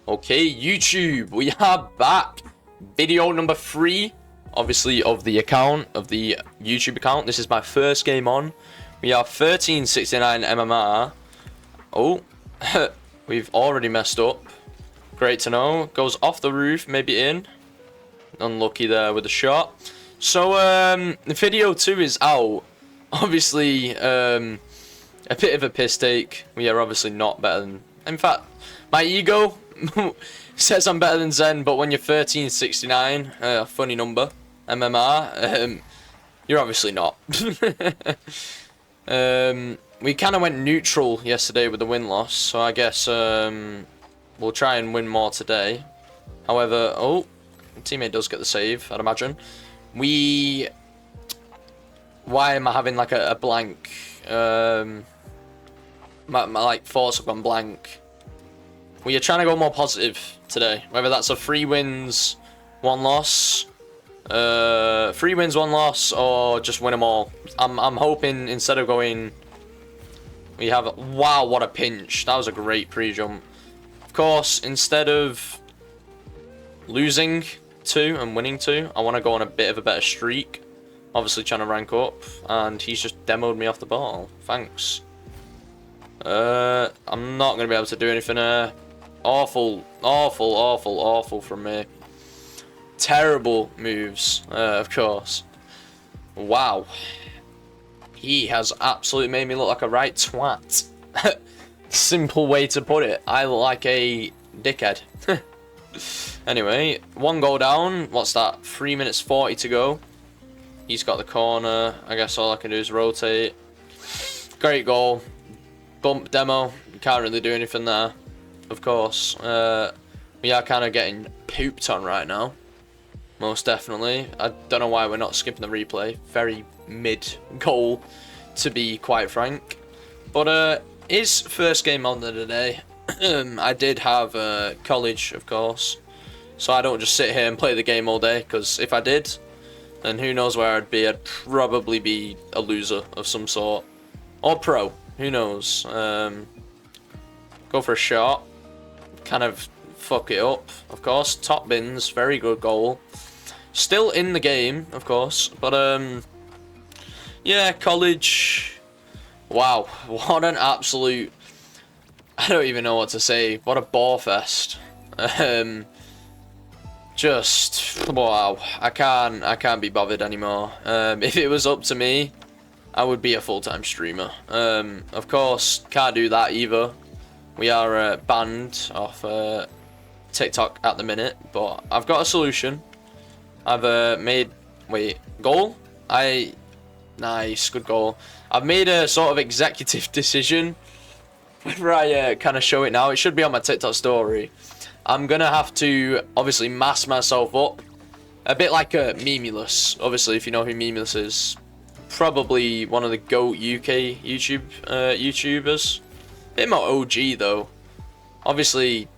Okay, YouTube, we are back. Video number 3, obviously, of the account, of the YouTube account. This is my first game on. We are 1369 MMR. Oh, we've already messed up. Great to know. Goes off the roof, maybe in. Unlucky there with the shot. So, video 2 is out. Obviously, a bit of a piss take. We are obviously not better than... In fact, my ego says I'm better than Zen, but when you're 1369, funny number, MMR, you're obviously not. We kind of went neutral yesterday with the win-loss, so I guess we'll try and win more today. However, oh, teammate does get the save, I'd imagine. Why am I having like a blank? My like thoughts have gone blank. We are trying to go more positive today. Whether that's a 3 wins, 1 loss, 3 wins, 1 loss, or just win them all. I'm hoping instead of going, we have wow, what a pinch! That was a great pre-jump. Of course, instead of losing 2 and winning 2, I want to go on a bit of a better streak. Obviously trying to rank up, and he's just demoed me off the ball. Thanks. I'm not going to be able to do anything there. Awful from me. Terrible moves, of course. Wow. He has absolutely made me look like a right twat. Simple way to put it. I look like a dickhead. Anyway, 1 goal down. What's that? 3 minutes 40 to go. He's got the corner. I guess all I can do is rotate. Great goal. Bump demo. You can't really do anything there. Of course. We are kind of getting pooped on right now. Most definitely. I don't know why we're not skipping the replay. Very mid goal, to be quite frank. But his first game on there today. I did have college, of course. So I don't just sit here and play the game all day. Because if I did, then who knows where I'd be. I'd probably be a loser of some sort. Or pro. Who knows. Go for a shot. Kind of fuck it up, of course. Top bins, very good goal. Still in the game, of course. But, yeah, college. Wow, what an absolute... I don't even know what to say. What a bore fest. Just, wow. I can't be bothered anymore. If it was up to me, I would be a full-time streamer. Of course, can't do that either. We are banned off TikTok at the minute, but I've got a solution. I've made... Wait, goal? Nice, good goal. I've made a sort of executive decision. Whether I kind of show it now, it should be on my TikTok story. I'm going to have to, obviously, mask myself up. A bit like Memulous. Obviously, if you know who Memulous is. Probably one of the GOAT UK YouTubers. Bit more OG though. Obviously,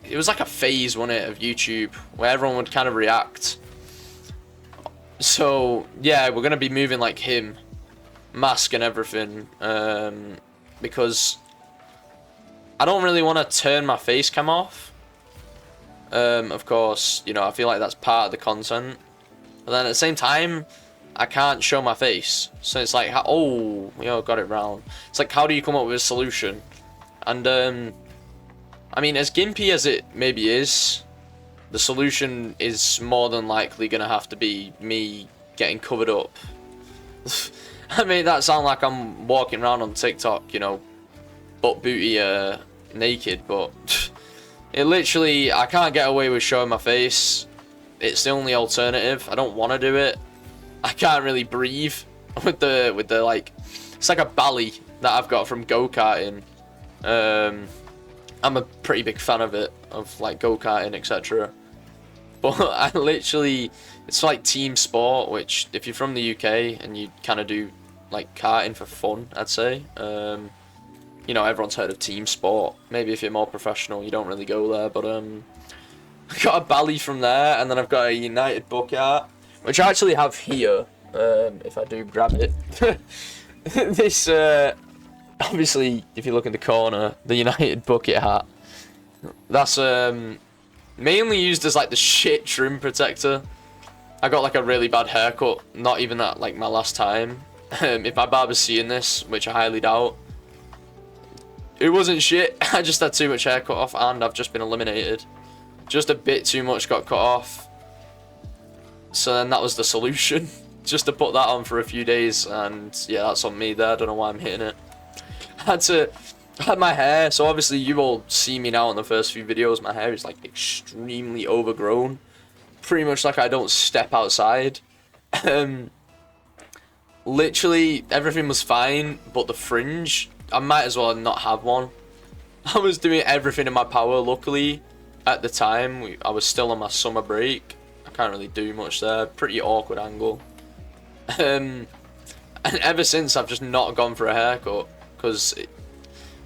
it was like a phase, wasn't it, of YouTube where everyone would kind of react. So yeah, we're gonna be moving like him, mask and everything, because I don't really want to turn my face cam off. Of course, you know, I feel like that's part of the content, but then at the same time, I can't show my face, so it's like, oh, got it round. It's like, how do you come up with a solution? And I mean, as gimpy as it maybe is, the solution is more than likely gonna have to be me getting covered up. I mean, that sounds like I'm walking around on TikTok, you know, butt booty naked, but it literally, I can't get away with showing my face. It's the only alternative. I don't want to do it. I can't really breathe with the like, it's like a bally that I've got from go-karting. I'm a pretty big fan of it, of like go-karting, etc. But I literally, it's like team sport, which if you're from the UK and you kind of do like karting for fun, I'd say. You know, everyone's heard of team sport. Maybe if you're more professional, you don't really go there. But I got a bally from there, and then I've got a United bucket hat, which I actually have here, if I do grab it. This, obviously, if you look in the corner, the United bucket hat. That's mainly used as like the shit trim protector. I got like a really bad haircut, not even that like my last time. If my barber's seeing this, which I highly doubt, it wasn't shit. I just had too much hair cut off and I've just been eliminated. Just a bit too much got cut off. So then that was the solution. Just to put that on for a few days, and yeah, that's on me there. I don't know why I'm hitting it. I had my hair, so obviously you all see me now in the first few videos. My hair is like extremely overgrown. Pretty much like I don't step outside. Literally everything was fine, but the fringe, I might as well not have one. I was doing everything in my power. Luckily, at the time, I was still on my summer break. I can't really do much there. Pretty awkward angle. And ever since, I've just not gone for a haircut, because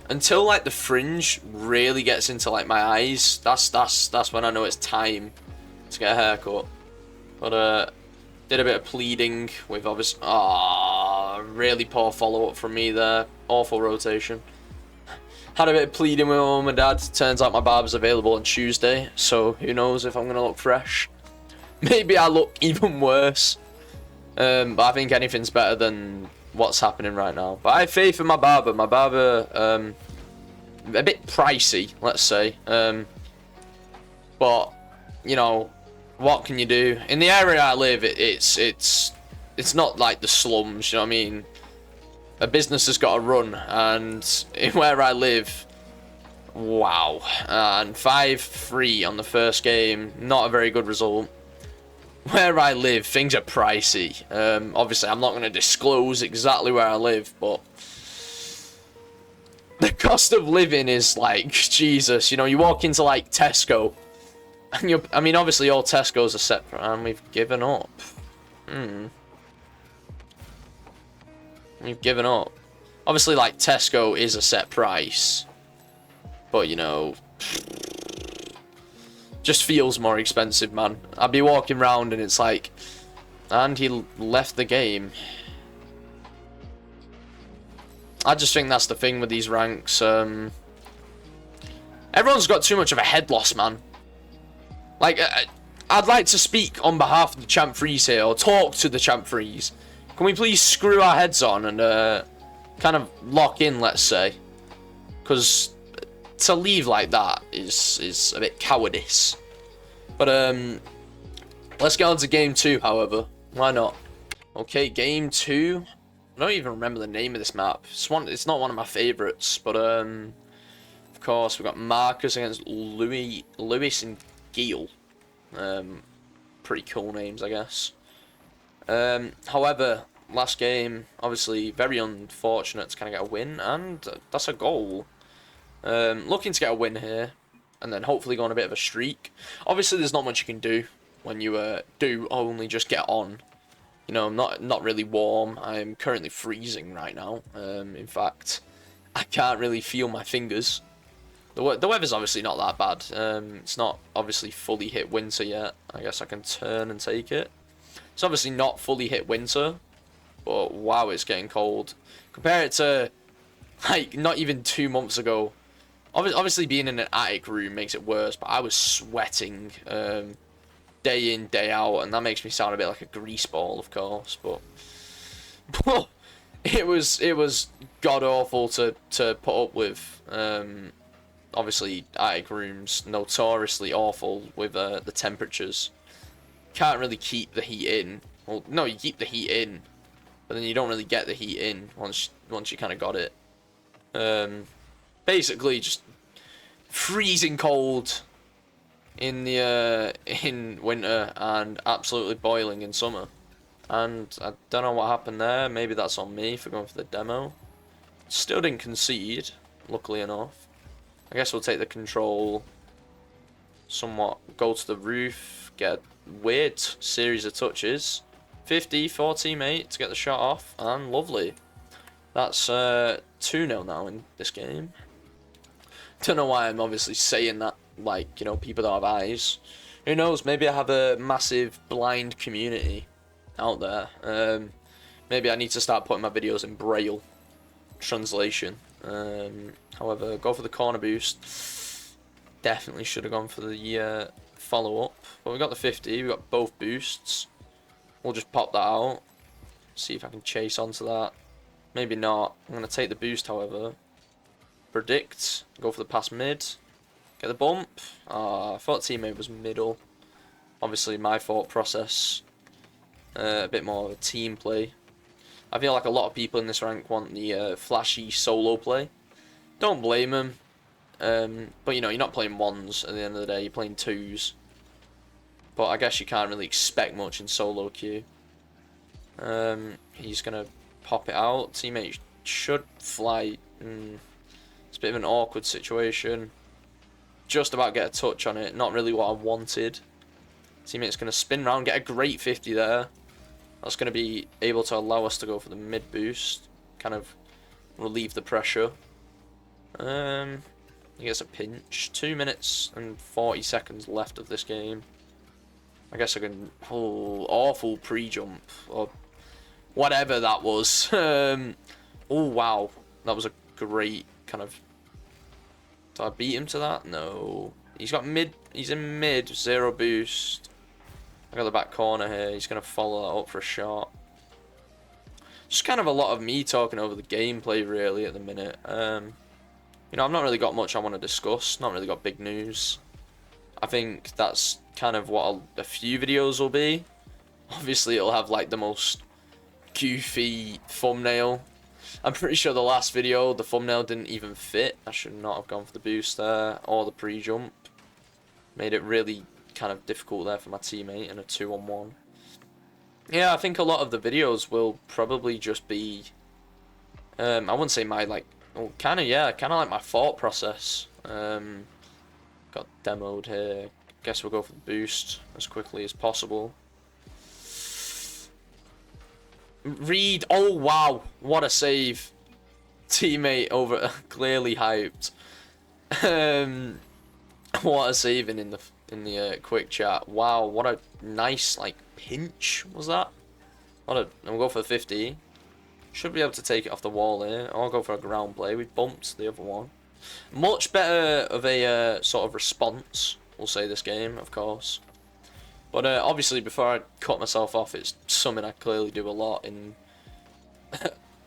until like the fringe really gets into like my eyes, that's when I know it's time to get a haircut. But did a bit of pleading with obvious. Really poor follow up from me there. Awful rotation. Had a bit of pleading with my mum and dad. Turns out my barber's available on Tuesday, so who knows if I'm gonna look fresh. Maybe I look even worse. But I think anything's better than what's happening right now. But I have faith in my barber. My barber, a bit pricey, let's say. But you know, what can you do? In the area I live, it's not like the slums. You know what I mean? A business has got to run, and where I live, wow. And 5-3 on the first game, not a very good result. Where I live, things are pricey. Obviously, I'm not going to disclose exactly where I live, but the cost of living is like, Jesus. You know, you walk into like Tesco, and I mean, obviously, all Tesco's are separate, and we've given up. We've given up. Obviously, like, Tesco is a set price, but, you know, just feels more expensive, man. I'd be walking around and it's like, and he left the game. I just think that's the thing with these ranks. Everyone's got too much of a head loss, man. Like, I'd like to speak on behalf of the Champ Freeze here, or talk to the Champ Freeze. Can we please screw our heads on and kind of lock in, let's say? Because to leave like that is a bit cowardice. But let's get on to game 2, however. Why not? Okay, game 2. I don't even remember the name of this map. It's not one of my favourites, but of course we've got Marcus against Lewis and Geel. Pretty cool names, I guess. However, last game, obviously very unfortunate to kind of get a win, and that's a goal. Looking to get a win here, and then hopefully go on a bit of a streak. Obviously, there's not much you can do when you do only just get on. You know, I'm not really warm. I'm currently freezing right now. In fact, I can't really feel my fingers. The weather's obviously not that bad. It's not obviously fully hit winter yet. I guess I can turn and take it. It's obviously not fully hit winter, but wow, it's getting cold. Compare it to, like, not even 2 months ago. Obviously, being in an attic room makes it worse, but I was sweating day in, day out, and that makes me sound a bit like a grease ball, of course, but it was god-awful to put up with. Obviously, attic rooms, notoriously awful with the temperatures. Can't really keep the heat in. Well, no, you keep the heat in, but then you don't really get the heat in once you kind of got it. Basically, just freezing cold in the in winter and absolutely boiling in summer. And I don't know what happened there. Maybe that's on me for going for the demo. Still didn't concede, luckily enough. I guess we'll take the control. Somewhat go to the roof, get a weird series of touches. 50 for teammate to get the shot off, and lovely. That's 2-0 now in this game. Don't know why I'm obviously saying that, like, you know, people don't have eyes. Who knows, maybe I have a massive blind community out there. Maybe I need to start putting my videos in Braille translation. However, go for the corner boost. definitely should have gone for the follow-up. But we got the 50, we got both boosts. We'll just pop that out. See if I can chase onto that. Maybe not. I'm going to take the boost, however. Predict. Go for the pass mid. Get the bump. I thought teammate was middle. Obviously, my thought process. A bit more of a team play. I feel like a lot of people in this rank want the flashy solo play. Don't blame them. But, you know, you're not playing ones at the end of the day. You're playing twos. But I guess you can't really expect much in solo queue. He's going to pop it out. Teammate should fly. It's a bit of an awkward situation. Just about get a touch on it. Not really what I wanted. Teammate's going to spin around, get a great 50 there. That's going to be able to allow us to go for the mid boost. Kind of relieve the pressure. He gets a pinch. 2 minutes and 40 seconds left of this game. I guess I can... Oh, awful pre-jump. Or whatever that was. Oh, wow. That was a great kind of... Did I beat him to that? No. He's got mid... He's in mid. 0 boost. I got the back corner here. He's going to follow that up for a shot. Just kind of a lot of me talking over the gameplay, really, at the minute. You know, I've not really got much I want to discuss. Not really got big news. I think that's kind of what a few videos will be. Obviously, it'll have, like, the most goofy thumbnail. I'm pretty sure the last video, the thumbnail didn't even fit. I should not have gone for the boost there, or the pre-jump. Made it really kind of difficult there for my teammate in a 2-on-1. Yeah, I think a lot of the videos will probably just be... I wouldn't say my, like... Well, kind of, yeah, kind of like my thought process. Got demoed here. Guess we'll go for the boost as quickly as possible. Reed, oh wow, what a save. Teammate over, clearly hyped. What a saving in the quick chat. Wow, what a nice like pinch was that. And we'll go for the 50. Should be able to take it off the wall here. I'll go for a ground play. We bumped the other one. Much better of a sort of response, we'll say, this game, of course. But obviously, before I cut myself off, it's something I clearly do a lot in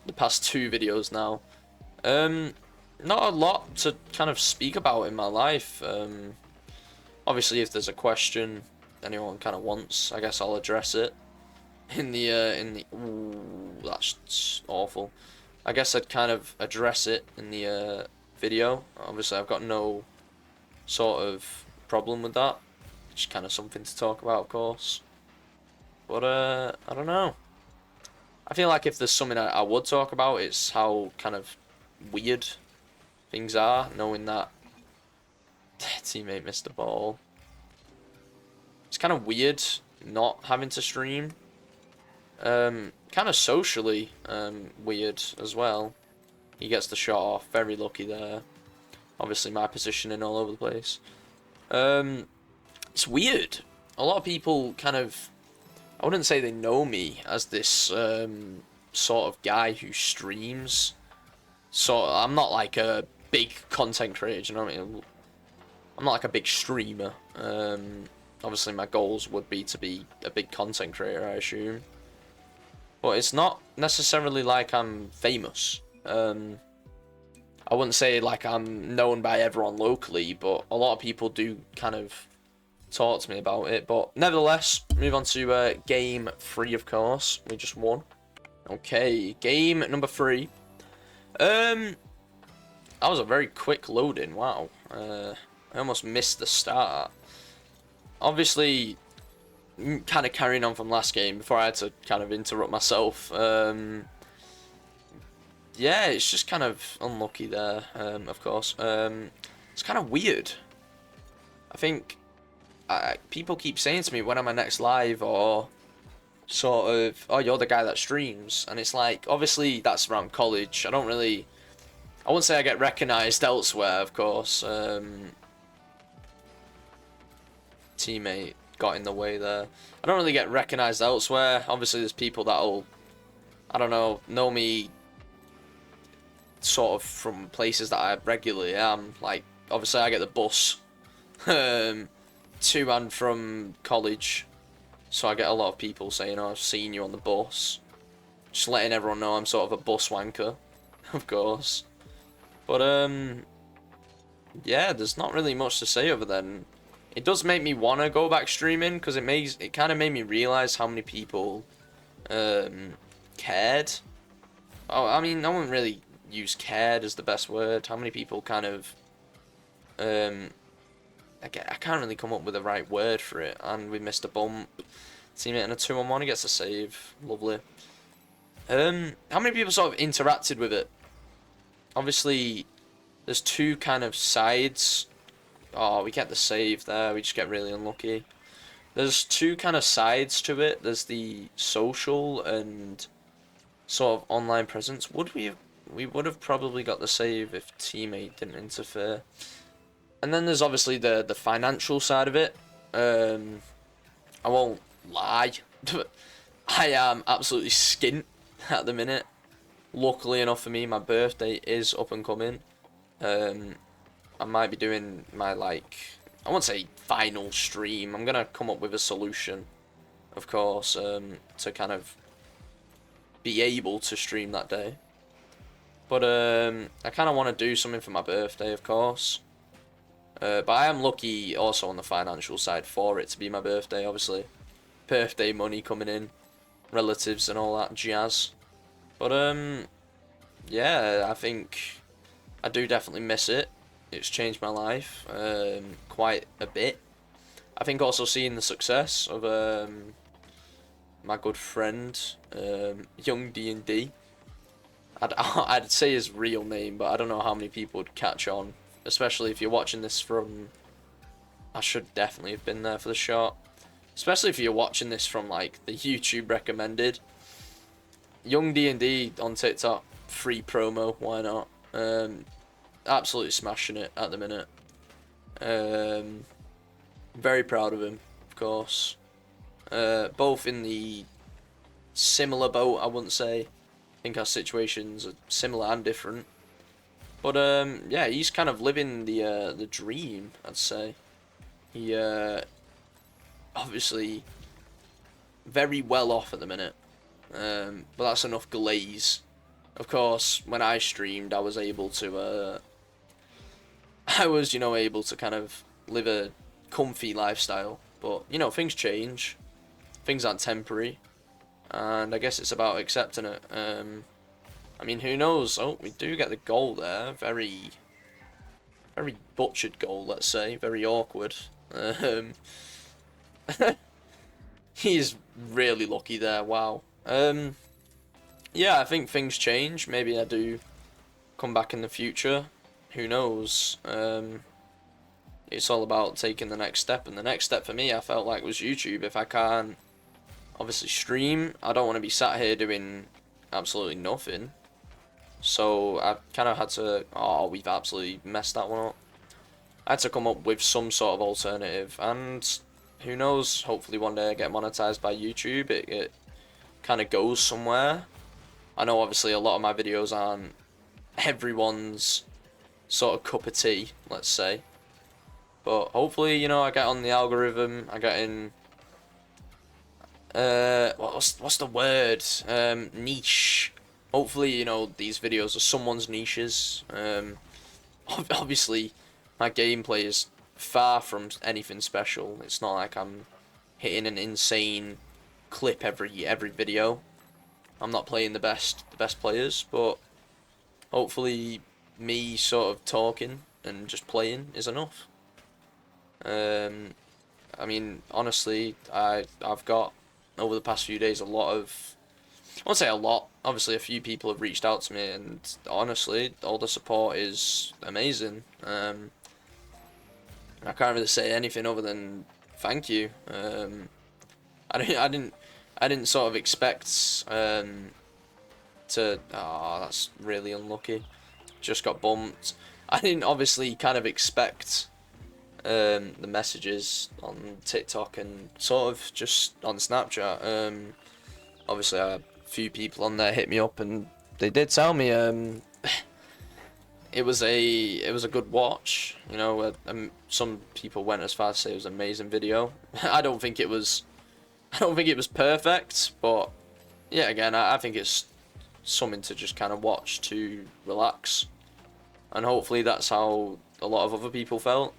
the past 2 videos now. Not a lot to kind of speak about in my life. Obviously, if there's a question anyone kind of wants, I guess I'll address it. Ooh, that's awful. I guess I'd kind of address it in the video. Obviously, I've got no sort of problem with that. It's kind of something to talk about, of course. But I don't know. I feel like if there's something I would talk about, it's how kind of weird things are, knowing that teammate missed the ball. It's kind of weird not having to stream. Kind of socially weird as well. He gets the shot off, very lucky there. Obviously my positioning all over the place. It's weird. A lot of people kind of, I wouldn't say they know me as this sort of guy who streams. So I'm not like a big content creator, you know what I mean? I'm not like a big streamer. Obviously my goals would be to be a big content creator, I assume. But it's not necessarily like I'm famous. I wouldn't say like I'm known by everyone locally, but a lot of people do kind of talk to me about it. But nevertheless, move on to game 3, of course. We just won. Okay, game number 3. That was a very quick loading, wow. I almost missed the start. Obviously, kind of carrying on from last game before I had to kind of interrupt myself. Yeah, it's just kind of unlucky there, of course. It's kind of weird. I think people keep saying to me, when am I next live, or sort of, oh, you're the guy that streams. And it's like, obviously, that's around college. I wouldn't say I get recognised elsewhere, of course. Teammate got in the way there. I don't really get recognised elsewhere. Obviously, there's people that'll, I don't know me sort of from places that I regularly am. Like, obviously, I get the bus to and from college. So I get a lot of people saying, "Oh, I've seen you on the bus." Just letting everyone know I'm sort of a bus wanker, of course. But yeah, there's not really much to say other than it does make me wanna go back streaming because it kind of made me realize how many people cared. Oh, I mean, I wouldn't really use cared as the best word. How many people kind of I can't really come up with the right word for it. And we missed a bump. Teammate in a 2-on-1, he gets a save. Lovely. How many people sort of interacted with it? Obviously, there's two kind of sides. Oh, we get the save there. We just get really unlucky. There's two kind of sides to it. There's the social and sort of online presence. We would have probably got the save if teammate didn't interfere. And then there's obviously the financial side of it. I won't lie. I am absolutely skint at the minute. Luckily enough for me, my birthday is up and coming. I might be doing my, like, I won't say final stream. I'm going to come up with a solution, of course, to kind of be able to stream that day. But I kind of want to do something for my birthday, of course. But I am lucky also on the financial side for it to be my birthday, obviously. Birthday money coming in, relatives and all that jazz. But yeah, I think I do definitely miss it. It's changed my life quite a bit. I think also seeing the success of my good friend Young D&D. I'd say his real name, but I don't know how many people would catch on. Especially if you're watching this from... I should definitely have been there for the shot. Especially if you're watching this from, like, the YouTube recommended. Young D&D on TikTok, free promo, why not? Absolutely smashing it at the minute. Very proud of him, of course. Both in the similar boat, I wouldn't say. I think our situations are similar and different. But yeah, he's kind of living the dream, I'd say. He obviously very well off at the minute, but that's enough glaze. Of course, when I streamed, I was able to able to kind of live a comfy lifestyle. But you know, things change, things aren't temporary, and I guess it's about accepting it. I mean, who knows? Oh, we do get the goal there. Very, very butchered goal, let's say. Very awkward. He's really lucky there. Wow. Yeah, I think things change. Maybe I do come back in the future. Who knows? It's all about taking the next step. And the next step for me, I felt like, was YouTube. If I can't, obviously, stream, I don't want to be sat here doing absolutely nothing. So I kind of had to... Oh, we've absolutely messed that one up. I had to come up with some sort of alternative. And who knows, hopefully one day I get monetized by YouTube. It kind of goes somewhere. I know obviously a lot of my videos aren't everyone's sort of cup of tea, let's say. But hopefully, you know, I get on the algorithm. I get in... what's the word? Niche. Hopefully, you know, these videos are someone's niches. Obviously, my gameplay is far from anything special. It's not like I'm hitting an insane clip every video. I'm not playing the best players, but hopefully me sort of talking and just playing is enough. I mean, honestly, I've got over the past few days a lot of... I won't say a lot. Obviously, a few people have reached out to me, and honestly, all the support is amazing. I can't really say anything other than thank you. I didn't sort of expect to. Oh, that's really unlucky. Just got bumped. I didn't obviously kind of expect the messages on TikTok and sort of just on Snapchat. Obviously, a few people on there hit me up and they did tell me it was a good watch. You know, some people went as far as to say it was an amazing video. I don't think it was. I don't think it was perfect, but yeah, again, I think it's something to just kind of watch to relax, and hopefully that's how a lot of other people felt.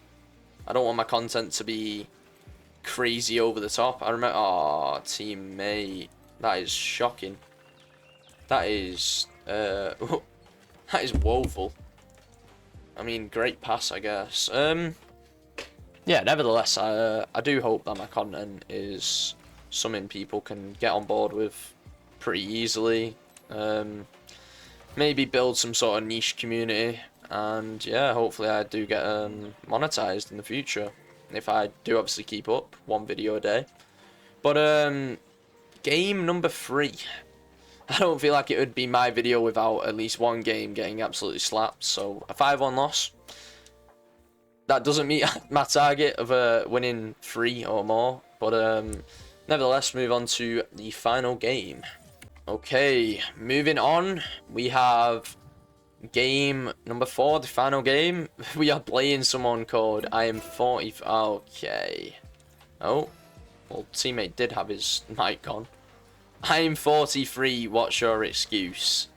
I don't want my content to be crazy over the top. I remember, oh, teammate, that is shocking. That is that is woeful. I mean, great pass, I guess. Yeah, nevertheless, I do hope that my content is something people can get on board with pretty easily. Maybe build some sort of niche community, and yeah, hopefully I do get monetized in the future if I do obviously keep up one video a day. But game number 3. I don't feel like it would be my video without at least one game getting absolutely slapped. So a 5-1 loss. That doesn't meet my target of winning 3 or more, but nevertheless, move on to the final game. Okay, moving on, we have game number 4, the final game. We are playing someone called I am 40. Okay. Oh, well, teammate did have his mic on. I am 43. What's your excuse?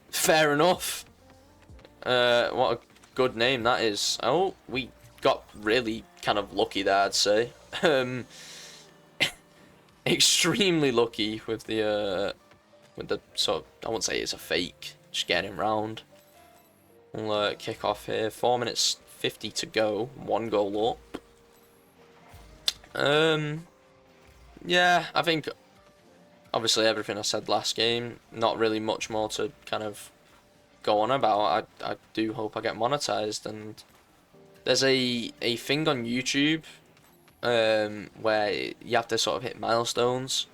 Fair enough. What a good name that is. Oh, we got really kind of lucky there, I'd say. Extremely lucky with the sort of, I wouldn't say it's a fake, just getting round. We'll kick off here. 4 minutes 50 to go. 1 goal up. Yeah, I think obviously everything I said last game. Not really much more to kind of go on about. I do hope I get monetized, and there's a thing on YouTube where you have to sort of hit milestones.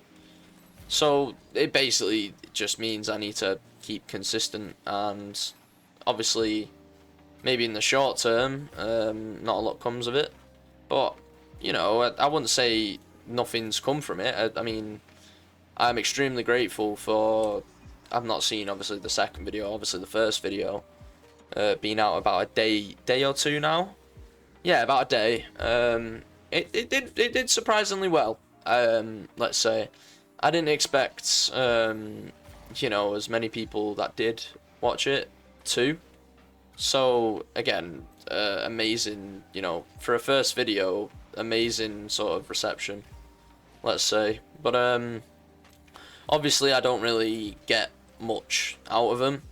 So it basically just means I need to keep consistent, and obviously maybe in the short term not a lot comes of it, but you know, I wouldn't say nothing's come from it. I mean, I'm extremely grateful for, I've not seen obviously the second video, obviously the first video being out about a day or two now. Yeah, about a day. It did surprisingly well. Let's say I didn't expect you know, as many people that did watch it too. So again, amazing, you know, for a first video, amazing sort of reception, let's say. But obviously I don't really get much out of them.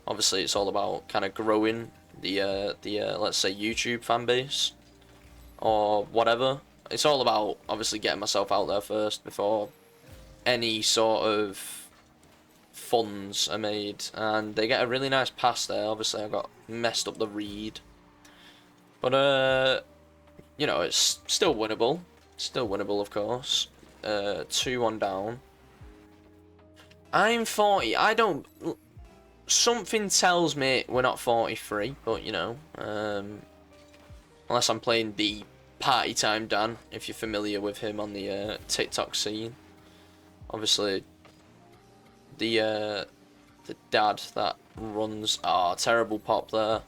Obviously it's all about kind of growing the let's say YouTube fan base or whatever. It's all about obviously getting myself out there first before any sort of funds are made. And they get a really nice pass there. Obviously I got messed up the read, but you know, it's still winnable. Still winnable, of course. 2-1 down. I'm 40. I don't... Something tells me we're not 43, but, you know. Unless I'm playing the Party Time Dan, if you're familiar with him on the TikTok scene. Obviously, the dad that runs... terrible pop there.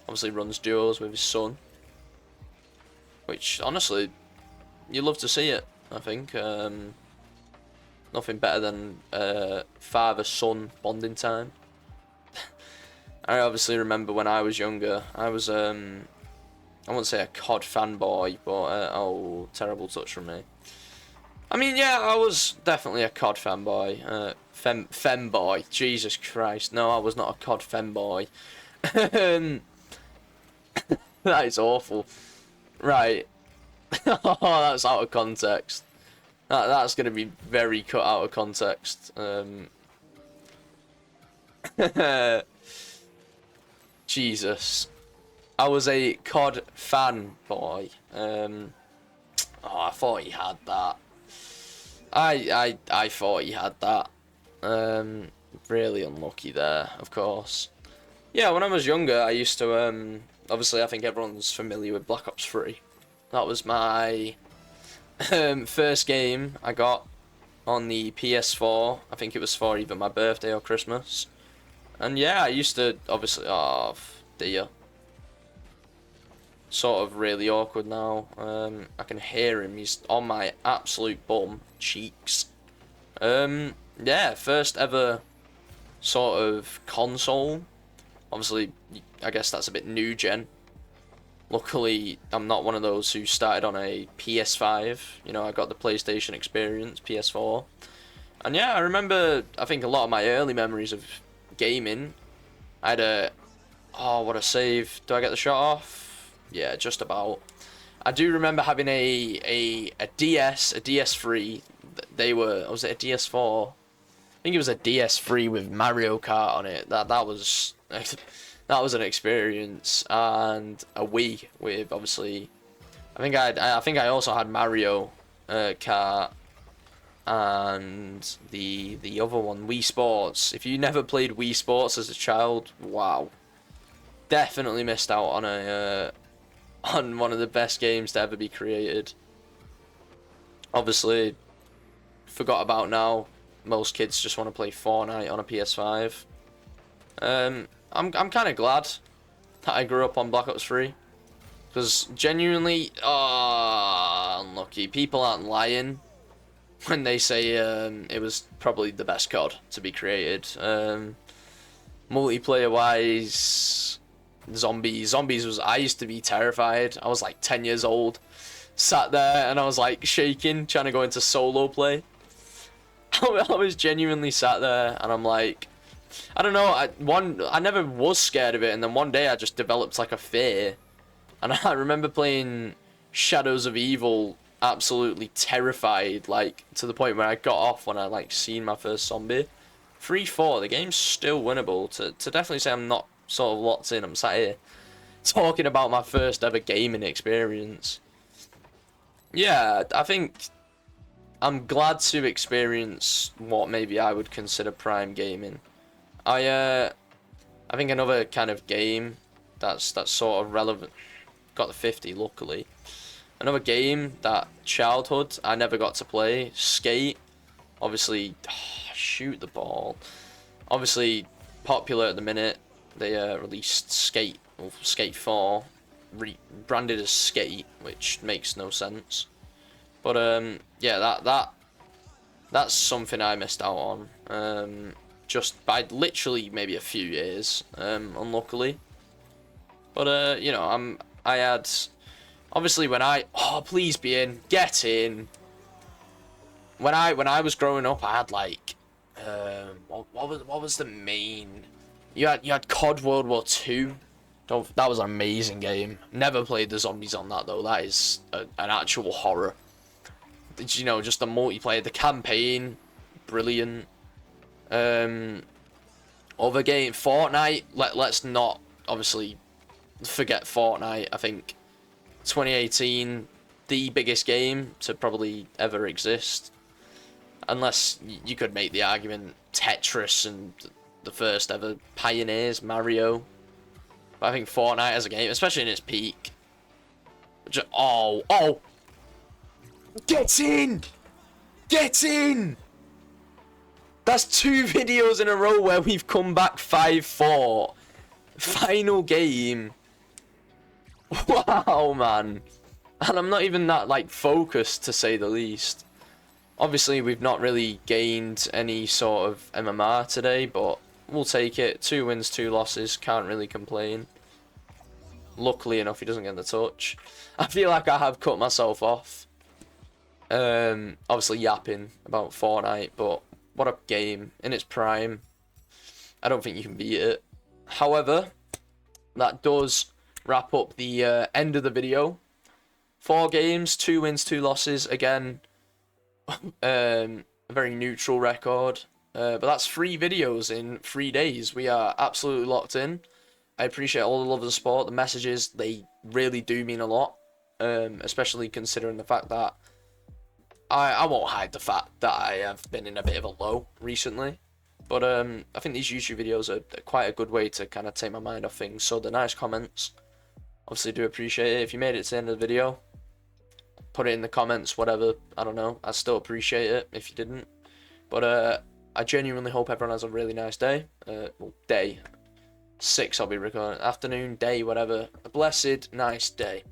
Obviously runs duos with his son. Which, honestly, you love to see it, I think. Nothing better than father-son bonding time. I obviously remember when I was younger, I was, I wouldn't say a COD fanboy, but, oh, terrible touch from me. I mean, yeah, I was definitely a COD fanboy. Femboy, Jesus Christ. No, I was not a COD femboy. That is awful. Right. Oh, that's out of context. That's going to be very cut out of context. Jesus. I was a COD fanboy. Oh, I thought he had that. I thought he had that. Really unlucky there, of course. Yeah, when I was younger, I used to, obviously I think everyone's familiar with Black Ops 3. That was my first game I got on the PS4. I think it was for either my birthday or Christmas. And yeah, I used to obviously. Oh dear. Sort of really awkward now. I can hear him. He's on my absolute bum cheeks. Yeah, first ever sort of console. Obviously, I guess that's a bit new gen. Luckily, I'm not one of those who started on a PS5. You know, I got the PlayStation experience, PS4. And yeah, I remember, I think a lot of my early memories of gaming. I had a, oh, what a save. Do I get the shot off? Yeah, just about. I do remember having a DS, a DS3. They were, was it a DS4? I think it was a DS3 with Mario Kart on it. That was that was an experience, and a Wii with obviously. I think I also had Mario Kart and the other one, Wii Sports. If you never played Wii Sports as a child, wow, definitely missed out on a on one of the best games to ever be created. Obviously, forgot about now. Most kids just want to play Fortnite on a PS5. I'm kind of glad that I grew up on Black Ops 3, because genuinely, unlucky. People aren't lying when they say it was probably the best COD to be created. Multiplayer wise, zombies was, I used to be terrified. I was like 10 years old, sat there and I was like shaking trying to go into solo play. I was genuinely sat there and I'm like, I don't know, I never was scared of it, and then one day I just developed like a fear. And I remember playing Shadows of Evil absolutely terrified, like to the point where I got off when I like seen my first zombie. 3-4, the game's still winnable. To definitely say I'm not sort of locked in, I'm sat here talking about my first ever gaming experience. Yeah, I think I'm glad to experience what maybe I would consider prime gaming. I think another kind of game that's sort of relevant, got the 50 luckily. Another game that childhood I never got to play, Skate. Obviously, shoot the ball. Obviously popular at the minute. They released Skate, or Skate 4, branded as Skate, which makes no sense. But yeah, that's something I missed out on. Just by literally maybe a few years, unluckily. But you know, I had, obviously when I, oh please be in, get in. When I was growing up, I had like, what was the main? You had COD World War 2. That was an amazing game. Never played the zombies on that though. That is an actual horror. You know, just the multiplayer, the campaign, brilliant. Other game, Fortnite. Let's not obviously forget Fortnite. I think 2018, the biggest game to probably ever exist. Unless you could make the argument Tetris and the first ever pioneers, Mario. But I think Fortnite as a game, especially in its peak. Just, oh! Get in! Get in! That's 2 videos in a row where we've come back 5-4. Final game. Wow, man. And I'm not even that, like, focused, to say the least. Obviously, we've not really gained any sort of MMR today, but we'll take it. 2 wins, 2 losses. Can't really complain. Luckily enough, he doesn't get the touch. I feel like I have cut myself off. Obviously yapping about Fortnite, but what a game in its prime. I don't think you can beat it. However, that does wrap up the end of the video. 4 games, 2 wins, 2 losses. Again, a very neutral record. But that's 3 videos in 3 days. We are absolutely locked in. I appreciate all the love and support. The messages, they really do mean a lot. Especially considering the fact that I won't hide the fact that I have been in a bit of a low recently. But I think these YouTube videos are quite a good way to kind of take my mind off things. So the nice comments, obviously do appreciate it. If you made it to the end of the video, put it in the comments, whatever. I don't know. I still appreciate it if you didn't. But I genuinely hope everyone has a really nice day. Well, day. 6 I'll be recording. Afternoon, day, whatever. A blessed, nice day.